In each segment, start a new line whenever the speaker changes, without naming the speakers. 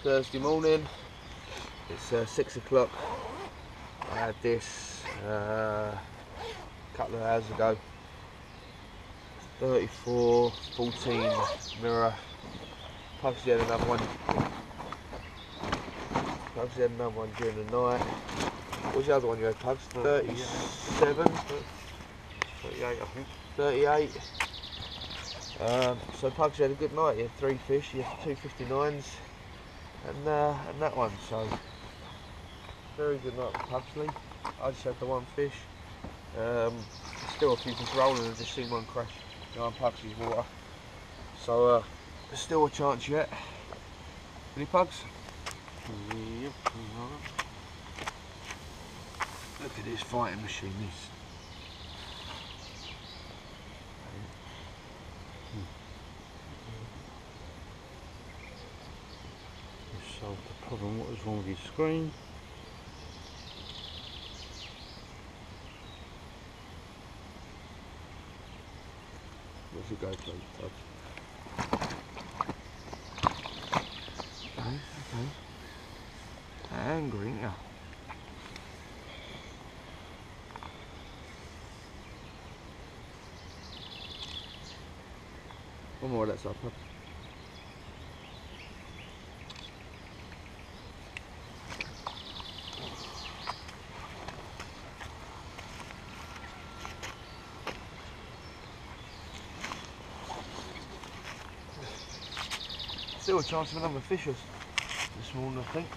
Thursday morning. It's 6 o'clock. I had this a couple of hours ago. 34-14 mirror. Pugsy had another one. Pugsy had another one during the night. What was the other one you had, Pugs? 37?
38, I think.
38. So Pugsy had a good night. He had 3 fish. He had 2 59s and that one. So very good night for Pugsley. I just had the 1 fish. Still a few fish rolling. I've just seen one crash behind Pugsley's water. So there's still a chance yet. Any Pugs?
Yep.
Look at this fighting machine. This.
You've solved the problem. What was wrong with your screen?
Where's it go, please, Pugs? Okay. Angry, ain't ya? One more of that side, Pug. Still a chance of another fish this morning, I think.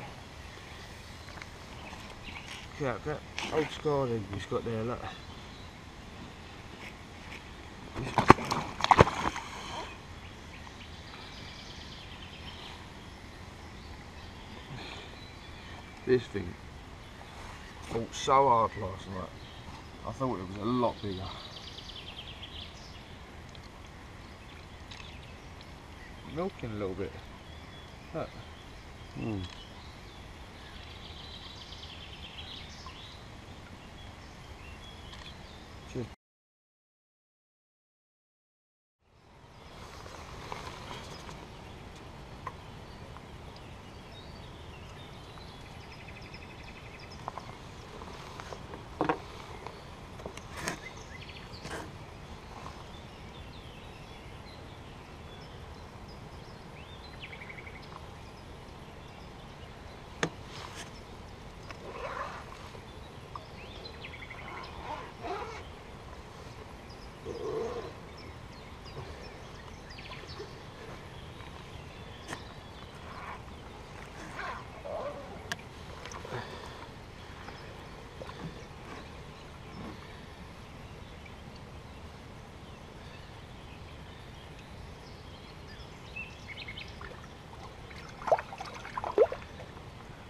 Look out that old scarred egg he's got there, look. This thing fought so hard last night. I thought it was a lot bigger. Milking a little bit. Look. Cheers.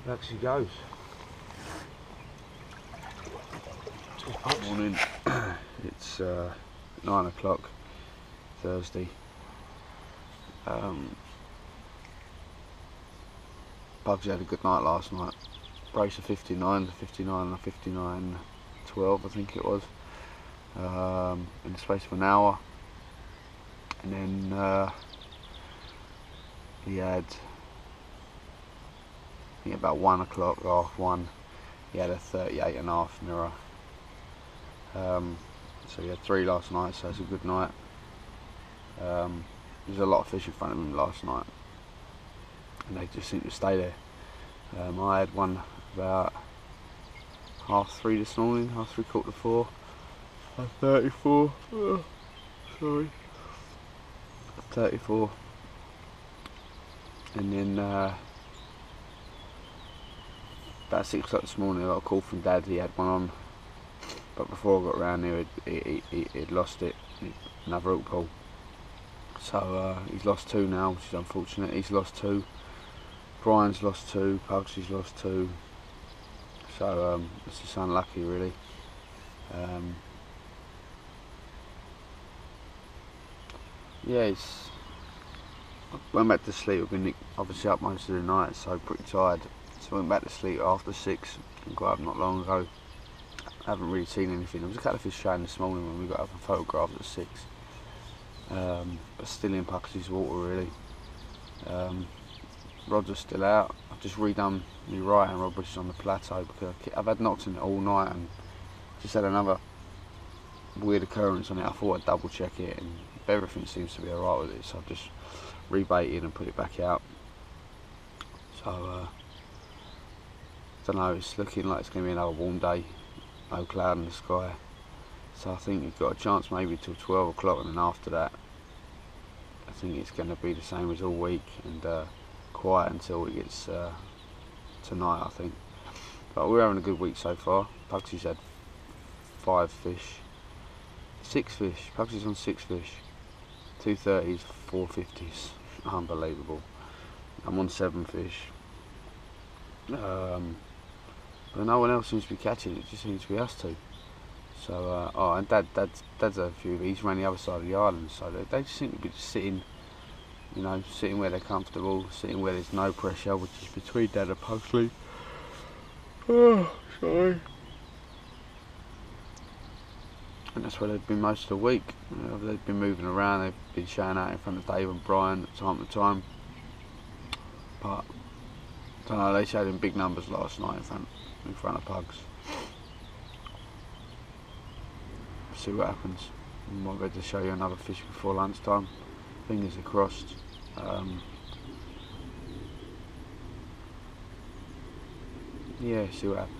Back she goes. Morning. It's 9 o'clock Thursday. Bugsy had a good night last night. Brace of 59, 59 and 59, 12 I think it was. In the space of an hour. And then he had, I think about 1 o'clock, half 1, he had a 38.5 mirror. So he had 3 last night, so it's a good night. There's a lot of fish in front of him last night, and they just seem to stay there. I had one about 3:30 this morning, 3:45, 4. 34. Oh, sorry. 34. And then about 6 o'clock this morning I got a call from Dad. He had one on, but before I got around there he'd lost it, another hook pull. So he's lost 2 now, which is unfortunate. He's lost 2, Brian's lost 2, Pugsy's lost 2. So it's just unlucky really. Yeah, went back to sleep. I've been obviously up most of the night, so pretty tired. So I went back to sleep after 6 and got up not long ago. I haven't really seen anything. There was a couple of fish showing this morning when we got up and photographed at 6. But still in Pugsy's water really.
rods are still out. I've just redone my right hand rod, which is on the plateau, because I've had knocks in it all night and just had another weird occurrence on it. I thought I'd double check it, and everything seems to be alright with it, so I've just rebaited and put it back out. So I don't know, it's looking like it's going to be another warm day, no cloud in the sky, so I think you've got a chance maybe till 12 o'clock, and then after that I think it's going to be the same as all week, and quiet until it gets tonight, I think. But we're having a good week so far. Pugsy's had 5 fish, 6 fish. Pugsy's on 6 fish, 2 30s, 4 50s. Unbelievable. I'm on 7 fish. But no one else seems to be catching it. It just seems to be us two. So oh, and Dad's had a few. He's around the other side of the island, so they just seem to be just sitting, you know, sitting where they're comfortable, sitting where there's no pressure, which is between Dad and Pugsley. Oh, sorry. And that's where they've been most of the week. They've been moving around, they've been showing out in front of Dave and Brian time to time. But I don't know, they showed in big numbers last night in front of Pugs. See what happens. I might be able to show you another fish before lunchtime. Fingers are crossed. Yeah, see what happens.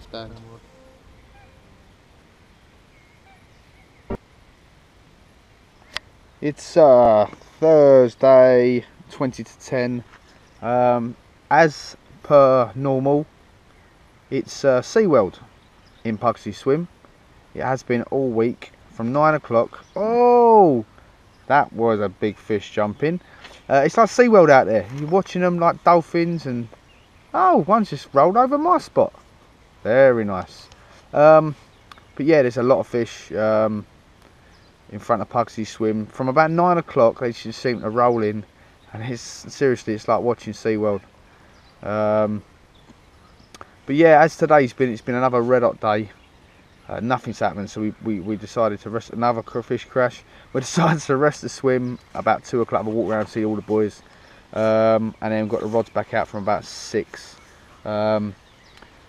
left hand. It's Thursday, 20 to 10. As per normal, it's SeaWorld in Pugsley Swim. It has been all week from 9 o'clock. Oh, that was a big fish jumping. It's like SeaWorld out there. You're watching them like dolphins, and oh, one's just rolled over my spot. Very nice. But yeah, there's a lot of fish in front of Pugsley Swim. From about 9 o'clock, they just seem to roll in, and seriously, it's like watching SeaWorld. But yeah, as today's been, it's been another red hot day. Nothing's happened, so we decided to rest. Another fish crash. We decided to rest the swim about 2 o'clock. We'll walk around and see all the boys, and then got the rods back out from about 6.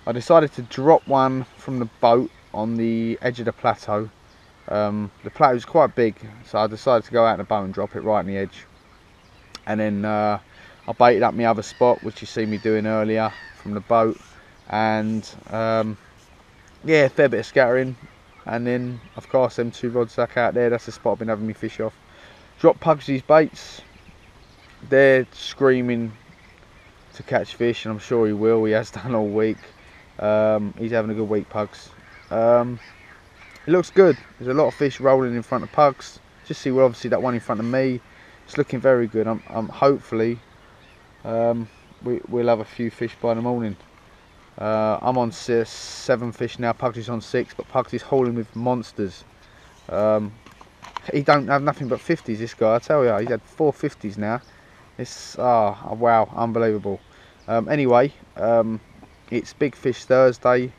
I decided to drop one from the boat on the edge of the plateau. The plateau is quite big, so I decided to go out in the boat and drop it right on the edge. And then I baited up my other spot, which you see me doing earlier from the boat, and yeah, a fair bit of scattering. And then of course them 2 rods back out there, that's the spot I've been having me fish off. Drop Pugsy's baits. They're screaming to catch fish, and I'm sure he will. He has done all week. He's having a good week, Pugs. It looks good. There's a lot of fish rolling in front of Pugs. Just see, well, obviously that one in front of me. It's looking very good. I'm hopefully we'll have a few fish by the morning. I'm on 7 fish now. Pugsy's on 6, but Pugsy's hauling with monsters. He don't have nothing but 50s. This guy, I tell you, he's had 4 50s now. It's wow, unbelievable. Anyway, it's Big Fish Thursday.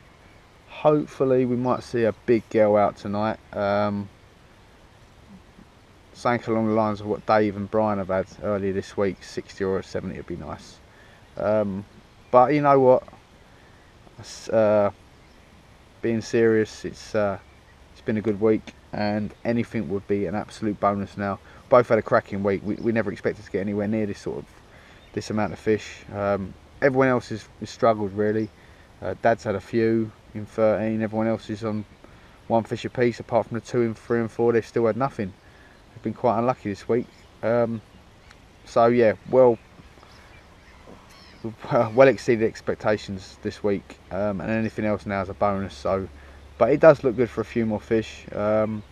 Hopefully we might see a big girl out tonight. Something along the lines of what Dave and Brian have had earlier this week, 60 or 70 would be nice. But you know what? Being serious, it's been a good week, and anything would be an absolute bonus now. Both had a cracking week. We never expected to get anywhere near this amount of fish. Everyone else has struggled really. Dad's had a few in 13. Everyone else is on 1 fish apiece, apart from the 2 in 3 and 4. They've still had nothing. They've been quite unlucky this week. So yeah, well exceeded expectations this week, and anything else now is a bonus. So, but it does look good for a few more fish. So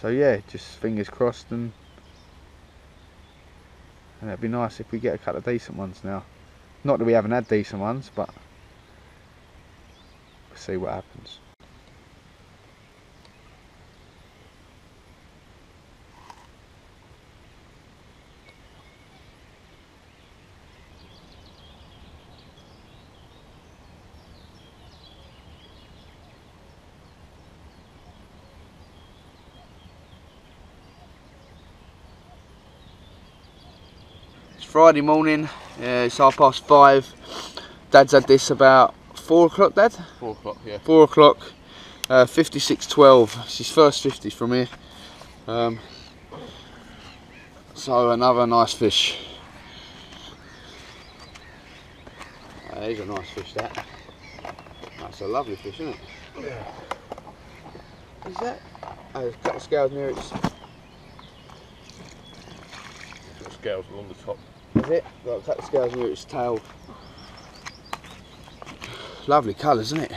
yeah, just fingers crossed, and it'd be nice if we get a couple of decent ones now. Not that we haven't had decent ones, but we'll see what happens. Friday morning, it's 5:30. Dad's had this about 4 o'clock, Dad?
4 o'clock, yeah.
4 o'clock, 56.12. It's his first 50s from here. So another nice fish. He's a nice fish, that. That's a lovely fish, isn't it?
Yeah.
Is that? Oh, there's a couple of scales near it.
The scales along the top.
Is it? Got a couple of scales near its tail. Lovely colours, isn't it?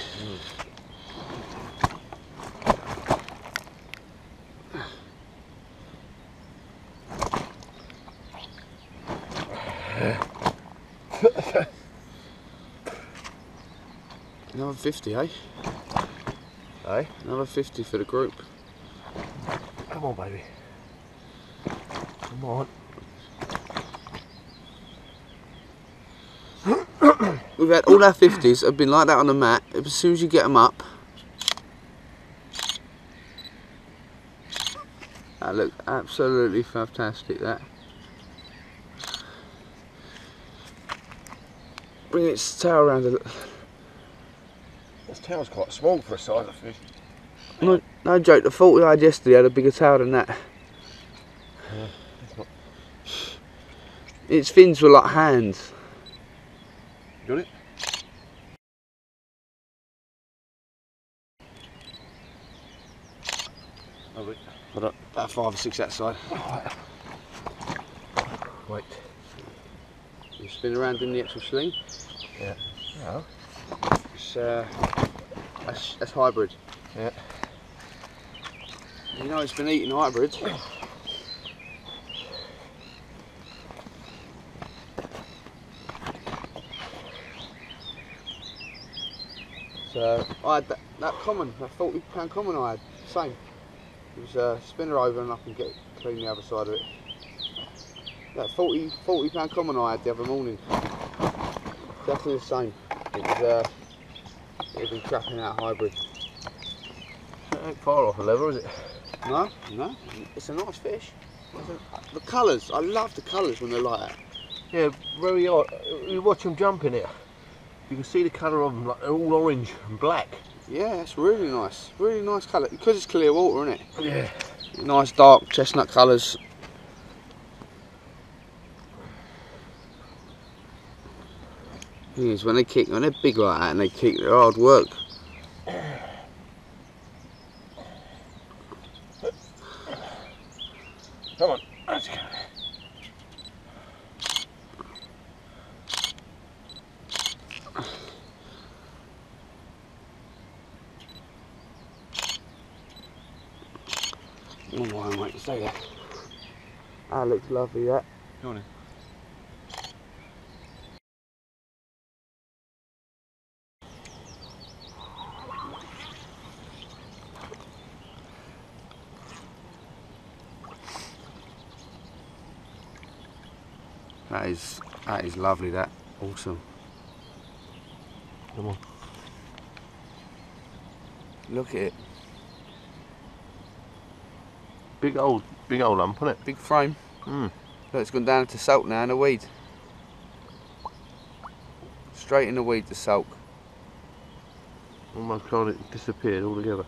Another 50, eh?
Eh?
Another 50 for the group.
Come on, baby. Come on.
We've had all our 50s have been like that on the mat. As soon as you get them up, that looks absolutely fantastic. That. Bring its tail around a little.
This tail's quite small for a size of fish.
No joke, the 40 I had yesterday had a bigger tail than that.
Yeah, it's not.
Its fins were like hands.
Got it?
about 5 or 6 that side.
Wait.
You spin around in the actual sling.
Yeah. Yeah.
It's that's hybrid.
Yeah.
You know it's been eating hybrid. So I had that common, that £40 common I had, same. It was spin her over and I can get clean the other side of it. That £40 common I had the other morning, exactly the same. It was it had been crapping out hybrid.
It ain't far off the level, is it?
No, no, it's a nice fish. The colours, I love the colours when they're like that.
Yeah, very odd. You watch them jumping it. You can see the colour of them, like they're all orange and black.
Yeah, it's really nice colour, because it's clear water, isn't it?
Yeah.
Nice dark chestnut colours. Thing is, when they're big like that and they kick, they're hard work.
Come on, let's go.
Oh my mate, stay there. That looks lovely, that.
Go on in.
That is lovely, that. Awesome.
Come on.
Look at it.
Big old lump, isn't it?
Big frame.
Mm.
Look, it's gone down into sulk now in a weed. Straight in the weed, the sulk.
Almost like it disappeared altogether.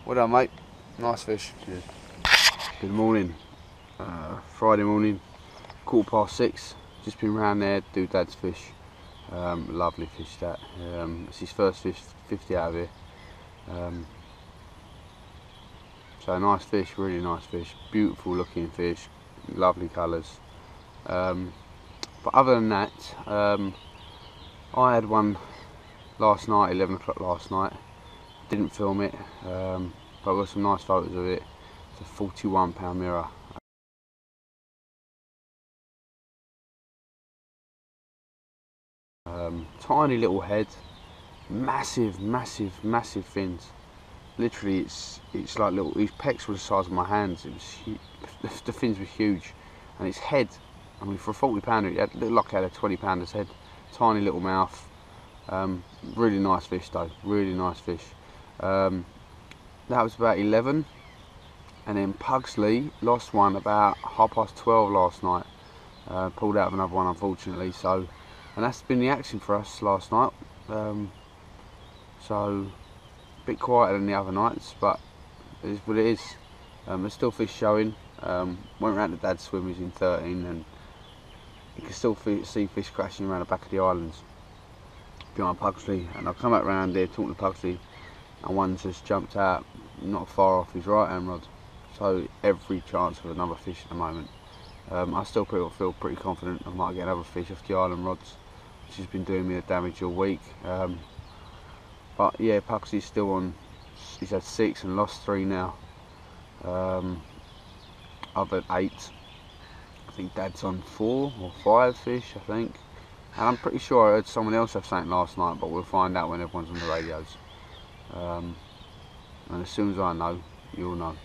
Well done, mate. Nice fish.
Cheers.
Good morning. Friday morning, 6:15. Just been round there, do Dad's fish. Lovely fish that. It's his first fish, 50 out of here. So nice fish, really nice fish. Beautiful looking fish, lovely colours. But other than that, I had one last night, 11 o'clock last night. Didn't film it, but I got some nice photos of it. It's a 41 mirror. Tiny little head, massive fins. Literally, it's like little. His pecs were the size of my hands. It was the fins were huge, and its head. I mean, for a 40-pounder, it looked like it had a 20-pounder's head. Tiny little mouth. Really nice fish though. Really nice fish. That was about 11, and then Pugsley lost one about 12:30 last night. Pulled out of another one, unfortunately. So. And that's been the action for us last night. So a bit quieter than the other nights, but it is what it is. There's still fish showing. Went round to Dad's swim, he's in 13, and you can still see fish crashing around the back of the islands behind Pugsley. And I've come out round here talking to Pugsley, and one's just jumped out not far off his right hand rod. So every chance of another fish at the moment. I still feel pretty confident I might get another fish off the island rods, which has been doing me the damage all week. But yeah, Pugsley's still on. He's had 6 and lost 3 now. I've had 8. I think Dad's on 4 or 5 fish, I think. And I'm pretty sure I heard someone else have something last night, but we'll find out when everyone's on the radios. And as soon as I know, you'll know.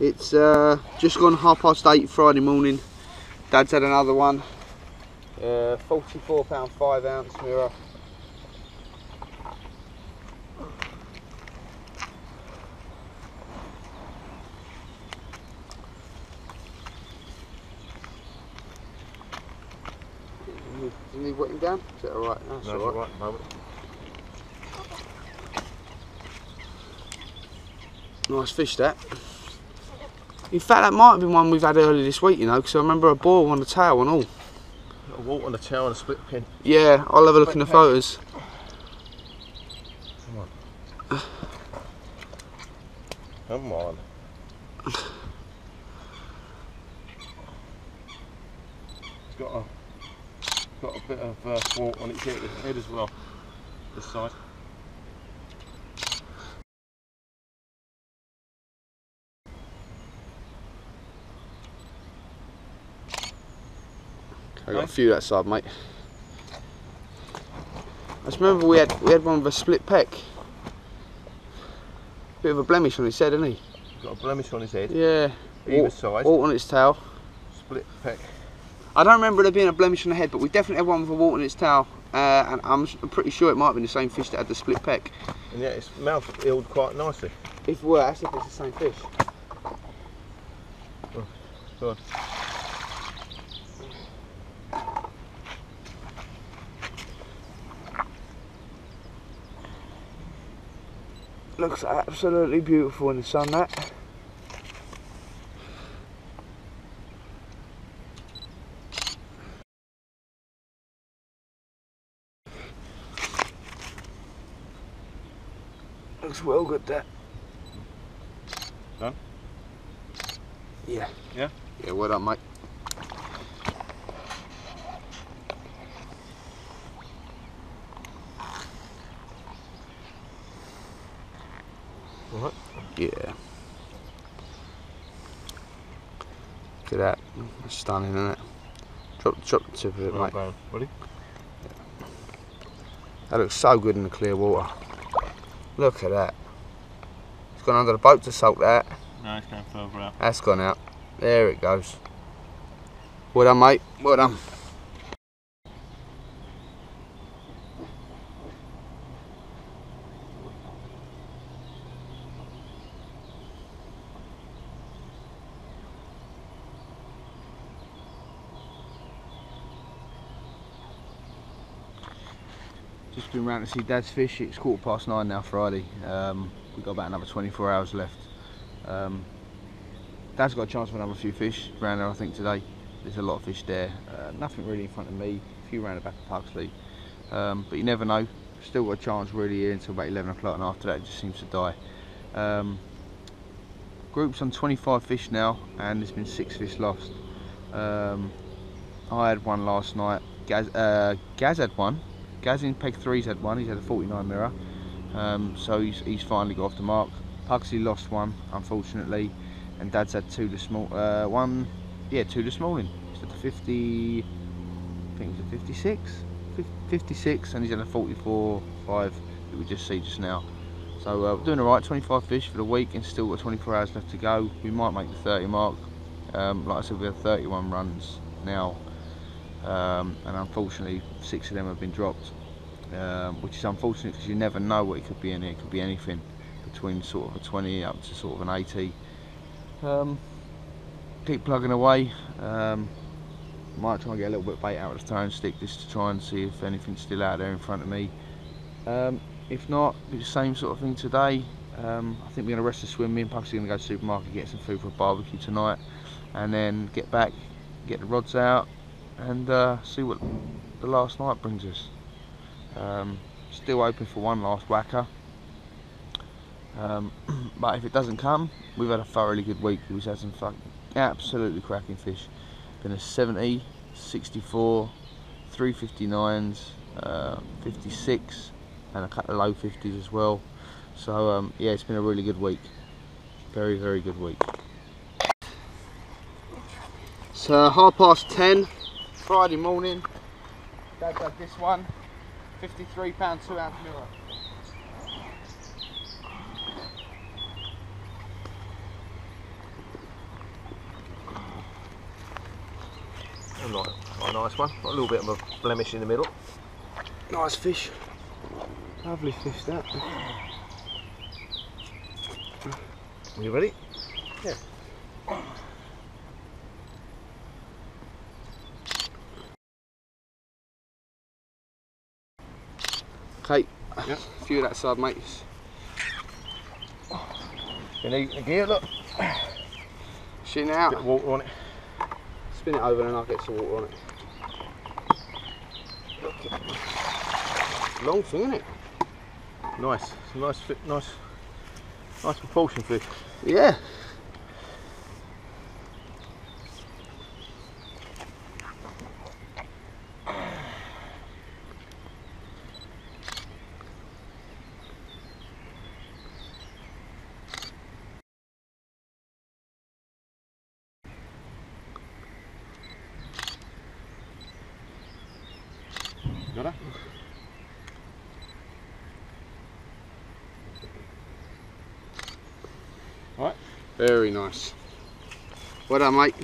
It's just gone £8:30 Friday morning. Dad's had another one. £44 5-ounce mirror. Do you need wetting down? Is that alright? That's
No,
alright.
right at the moment.
Nice fish that. In fact, that might have been one we've had earlier this week, you know, because I remember a boil on the tail and all.
A walt on a tail and a split pin.
Yeah, I'll have a look in the photos.
Come on. Come on. It's got a bit of walt on its head as well. This side.
I got a few that side, mate. I just remember we had one with a split peck. Bit of a blemish on his head, hasn't he?
Got a blemish on his head.
Yeah.
Either side.
Wart on its tail.
Split peck.
I don't remember there being a blemish on the head, but we definitely had one with a wart on its tail, and I'm pretty sure it might have been the same fish that had the split peck.
And yeah, its mouth healed quite nicely.
If that's if it's the same fish.
Oh, God.
Looks absolutely beautiful in the sun, that. Looks well good, that.
Done?
Yeah.
Yeah?
Yeah, well done, mate.
Alright.
Yeah. Look at that. That's stunning, isn't it? Drop the tip of it, mate.
Going. Ready?
That looks so good in the clear water. Look at that. It's gone under the boat to soak that.
No, it's going further out.
That's gone out. There it goes. Well done, mate. Well done. Just been round to see Dad's fish. It's 9:15 now, Friday. We've got about another 24 hours left. Dad's got a chance for another few fish around there, I think, today. There's a lot of fish there. Nothing really in front of me. A few round the back of Pugsley. But you never know. Still got a chance really here until about 11 o'clock, and after that it just seems to die. Group's on 25 fish now, and there's been 6 fish lost. I had one last night. Gaz had one. Gaz in Peg 3's had one. He's had a 49 mirror. So he's finally got off the mark. Pugsley lost one, unfortunately, and Dad's had 2 this morning. 2 this morning. He's had a 50, I think it was a 56, and he's had a 44.5 that we just see just now. So we're doing alright. 25 fish for the week, and still got 24 hours left to go. We might make the 30 mark. Like I said, we have 31 runs now, and unfortunately 6 of them have been dropped, which is unfortunate because you never know what it could be in here. It could be anything between sort of a 20 up to sort of an 80. Keep plugging away. Might try and get a little bit of bait out of the throwing stick just to try and see if anything's still out there in front of me. If not, do the same sort of thing today. I think we're going to rest the swim. Me and Pugsy are going to go to the supermarket, get some food for a barbecue tonight, and then get back, get the rods out, and see what the last night brings us. Still open for one last whacker. But if it doesn't come, we've had a thoroughly good week. We've had some absolutely cracking fish. Been a 70, 64, 359s, 56, and a couple of low 50s as well. So yeah, it's been a really good week. Very, very good week. So 10:30 Friday morning. Dad's had this one, 53 pound 2-ounce mirror.
Quite a nice one. Got a little bit of a blemish in the middle. Nice fish. Lovely fish that. Are you ready? Yeah.
Okay,
Yep.
a few of that side, mates.
You need the gear, look.
Shitting it out.
Bit of water on it.
Spin it over and I'll get some water on it. Long thing, isn't it?
Nice. It's a nice fit, nice proportion fish.
Yeah.
Got her? Alright.
Very nice. Well done, mate.